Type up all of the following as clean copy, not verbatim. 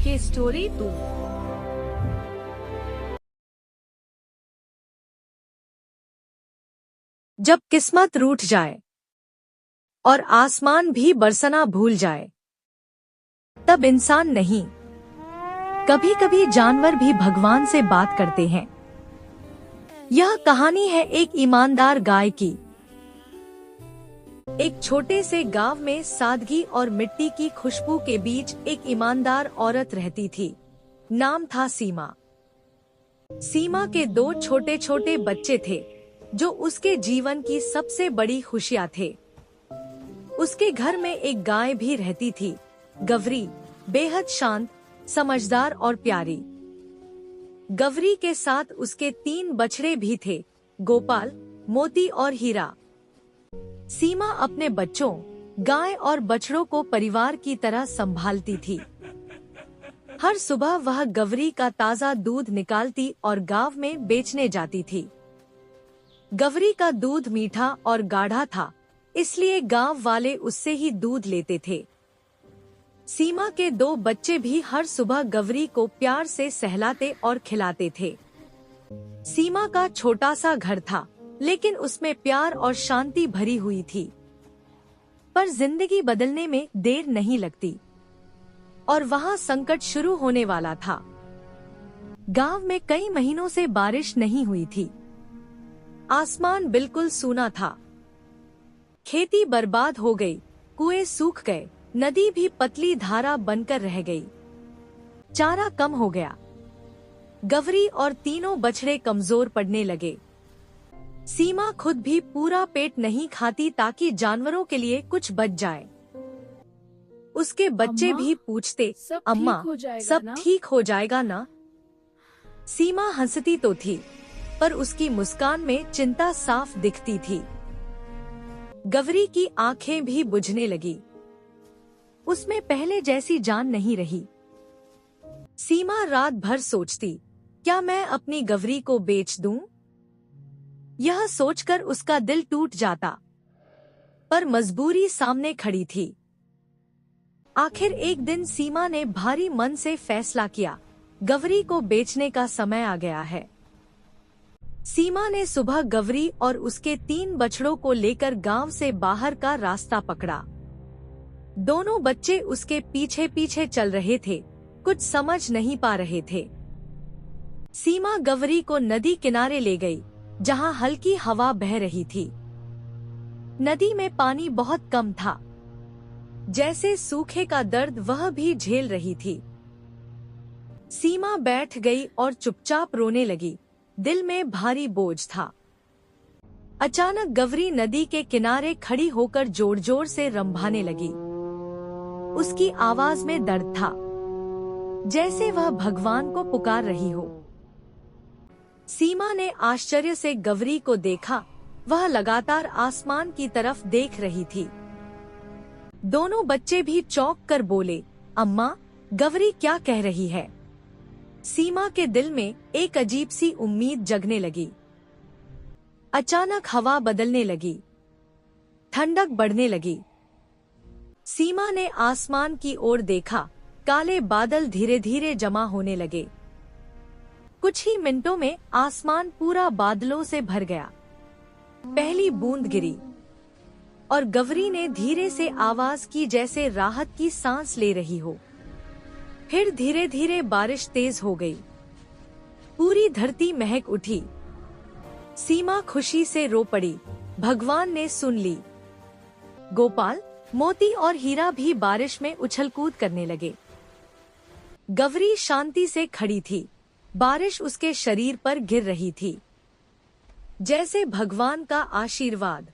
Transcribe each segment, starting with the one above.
की स्टोरी 2। जब किस्मत रूठ जाए और आसमान भी बरसना भूल जाए, तब इंसान नहीं, कभी कभी जानवर भी भगवान से बात करते हैं। यह कहानी है एक ईमानदार गाय की। एक छोटे से गांव में सादगी और मिट्टी की खुशबू के बीच एक ईमानदार औरत रहती थी। नाम था सीमा। सीमा के 2 छोटे छोटे बच्चे थे, जो उसके जीवन की सबसे बड़ी खुशियां थे। उसके घर में एक गाय भी रहती थी, गवरी, बेहद शांत, समझदार और प्यारी। गवरी के साथ उसके 3 बछड़े भी थे, गोपाल, मोती और हीरा। सीमा अपने बच्चों, गाय और बछड़ों को परिवार की तरह संभालती थी। हर सुबह वह गवरी का ताजा दूध निकालती और गांव में बेचने जाती थी। गवरी का दूध मीठा और गाढ़ा था, इसलिए गांव वाले उससे ही दूध लेते थे। सीमा के 2 बच्चे भी हर सुबह गवरी को प्यार से सहलाते और खिलाते थे। सीमा का छोटा सा घर था, लेकिन उसमें प्यार और शांति भरी हुई थी। पर जिंदगी बदलने में देर नहीं लगती, और वहाँ संकट शुरू होने वाला था। गांव में कई महीनों से बारिश नहीं हुई थी। आसमान बिल्कुल सूना था। खेती बर्बाद हो गई, कुएं सूख गए, नदी भी पतली धारा बनकर रह गई। चारा कम हो गया। गवरी और तीनों बछड़े कमजोर पड़ने लगे। सीमा खुद भी पूरा पेट नहीं खाती ताकि जानवरों के लिए कुछ बच जाए। उसके बच्चे भी पूछते, अम्मा, सब ठीक हो जाएगा ना? सीमा हंसती तो थी, पर उसकी मुस्कान में चिंता साफ दिखती थी। गवरी की आंखें भी बुझने लगी। उसमें पहले जैसी जान नहीं रही। सीमा रात भर सोचती, क्या मैं अपनी गवरी को बेच दूं? यह सोचकर उसका दिल टूट जाता, पर मजबूरी सामने खड़ी थी। आखिर एक दिन सीमा ने भारी मन से फैसला किया, गवरी को बेचने का समय आ गया है। सीमा ने सुबह गवरी और उसके 3 बछड़ों को लेकर गांव से बाहर का रास्ता पकड़ा। दोनों बच्चे उसके पीछे पीछे चल रहे थे, कुछ समझ नहीं पा रहे थे। सीमा गवरी को नदी किनारे ले गई, जहां हल्की हवा बह रही थी। नदी में पानी बहुत कम था, जैसे सूखे का दर्द वह भी झेल रही थी। सीमा बैठ गई और चुपचाप रोने लगी, दिल में भारी बोझ था। अचानक गवरी नदी के किनारे खड़ी होकर जोर जोर से रंभाने लगी। उसकी आवाज में दर्द था, जैसे वह भगवान को पुकार रही हो। सीमा ने आश्चर्य से गवरी को देखा, वह लगातार आसमान की तरफ देख रही थी। दोनों बच्चे भी चौंक कर बोले, अम्मा, गवरी क्या कह रही है? सीमा के दिल में एक अजीब सी उम्मीद जगने लगी। अचानक हवा बदलने लगी, ठंडक बढ़ने लगी। सीमा ने आसमान की ओर देखा, काले बादल धीरे धीरे जमा होने लगे। कुछ ही मिनटों में आसमान पूरा बादलों से भर गया। पहली बूंद गिरी और गवरी ने धीरे से आवाज की, जैसे राहत की सांस ले रही हो। फिर धीरे धीरे बारिश तेज हो गई। पूरी धरती महक उठी। सीमा खुशी से रो पड़ी, भगवान ने सुन ली। गोपाल, मोती और हीरा भी बारिश में उछल-कूद करने लगे। गवरी शांति से खड़ी थी, बारिश उसके शरीर पर गिर रही थी, जैसे भगवान का आशीर्वाद।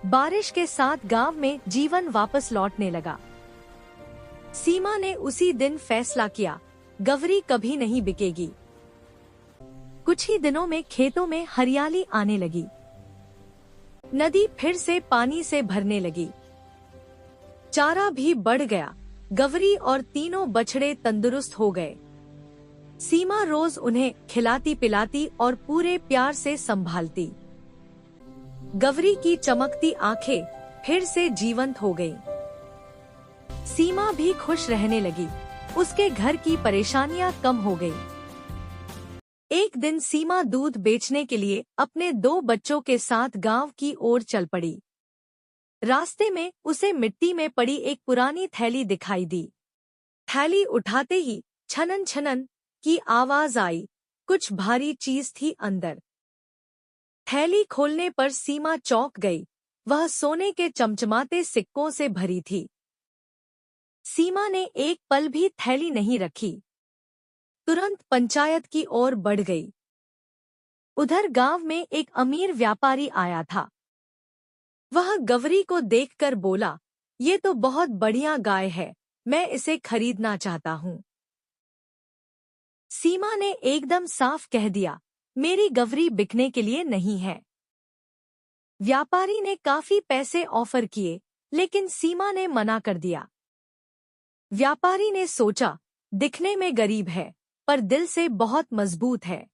बारिश के साथ गांव में जीवन वापस लौटने लगा। सीमा ने उसी दिन फैसला किया, गवरी कभी नहीं बिकेगी। कुछ ही दिनों में खेतों में हरियाली आने लगी। नदी फिर से पानी से भरने लगी। चारा भी बढ़ गया। गवरी और तीनों बछड़े तंदुरुस्त हो गए। सीमा रोज उन्हें खिलाती पिलाती और पूरे प्यार से संभालती। गवरी की चमकती आंखें फिर से जीवंत हो गईं। सीमा भी खुश रहने लगी, उसके घर की परेशानियां कम हो गई। एक दिन सीमा दूध बेचने के लिए अपने 2 बच्चों के साथ गांव की ओर चल पड़ी। रास्ते में उसे मिट्टी में पड़ी एक पुरानी थैली दिखाई दी। थैली उठाते ही छनन छनन की आवाज आई। कुछ भारी चीज थी अंदर। थैली खोलने पर सीमा चौंक गई। वह सोने के चमचमाते सिक्कों से भरी थी। सीमा ने एक पल भी थैली नहीं रखी, तुरंत पंचायत की ओर बढ़ गई। उधर गांव में एक अमीर व्यापारी आया था। वह गवरी को देखकर बोला, ये तो बहुत बढ़िया गाय है, मैं इसे खरीदना चाहता हूँ। सीमा ने एकदम साफ कह दिया, मेरी गवरी बिकने के लिए नहीं है। व्यापारी ने काफी पैसे ऑफर किए, लेकिन सीमा ने मना कर दिया। व्यापारी ने सोचा, दिखने में गरीब है, पर दिल से बहुत मजबूत है।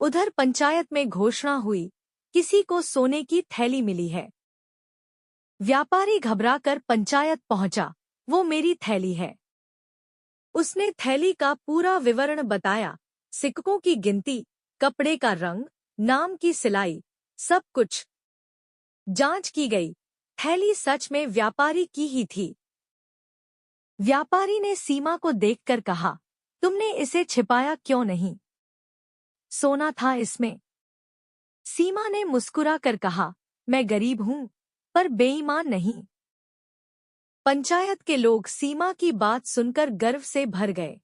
उधर पंचायत में घोषणा हुई, किसी को सोने की थैली मिली है। व्यापारी घबराकर पंचायत पहुंचा, वो मेरी थैली है। उसने थैली का पूरा विवरण बताया, सिक्कों की गिनती, कपड़े का रंग, नाम की सिलाई, सब कुछ। जांच की गई, थैली सच में व्यापारी की ही थी। व्यापारी ने सीमा को देखकर कहा, तुमने इसे छिपाया क्यों नहीं? सोना था इसमें। सीमा ने मुस्कुरा कर कहा, मैं गरीब हूं, पर बेईमान नहीं। पंचायत के लोग सीमा की बात सुनकर गर्व से भर गए।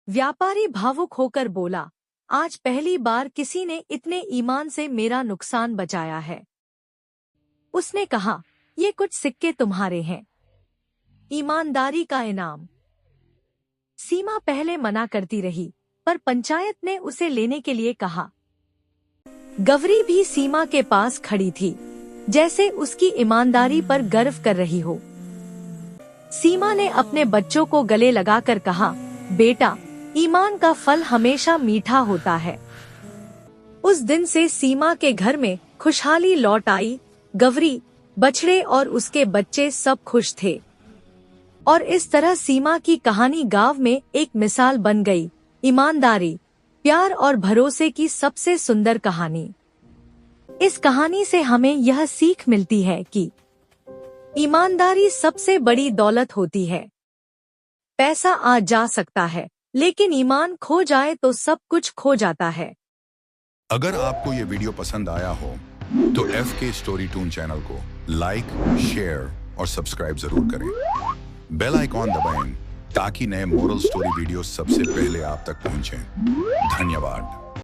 व्यापारी भावुक होकर बोला, आज पहली बार किसी ने इतने ईमान से मेरा नुकसान बचाया है। उसने कहा, ये कुछ सिक्के तुम्हारे हैं, ईमानदारी का इनाम। सीमा पहले मना करती रही, पर पंचायत ने उसे लेने के लिए कहा। गवरी भी सीमा के पास खड़ी थी, जैसे उसकी ईमानदारी पर गर्व कर रही हो। सीमा ने अपने बच्चों को गले लगाकर कहा, बेटा, ईमान का फल हमेशा मीठा होता है। उस दिन से सीमा के घर में खुशहाली लौट आई। गवरी, बछड़े और उसके बच्चे सब खुश थे। और इस तरह सीमा की कहानी गांव में एक मिसाल बन गई, ईमानदारी, प्यार और भरोसे की सबसे सुंदर कहानी। इस कहानी से हमें यह सीख मिलती है कि ईमानदारी सबसे बड़ी दौलत होती है। पैसा आ जा सकता है, लेकिन ईमान खो जाए तो सब कुछ खो जाता है। अगर आपको ये वीडियो पसंद आया हो तो FK स्टोरी टून चैनल को लाइक, शेयर और सब्सक्राइब जरूर करें। बेल आइकॉन दबाएं ताकि नए मोरल स्टोरी वीडियो सबसे पहले आप तक पहुंचें। धन्यवाद।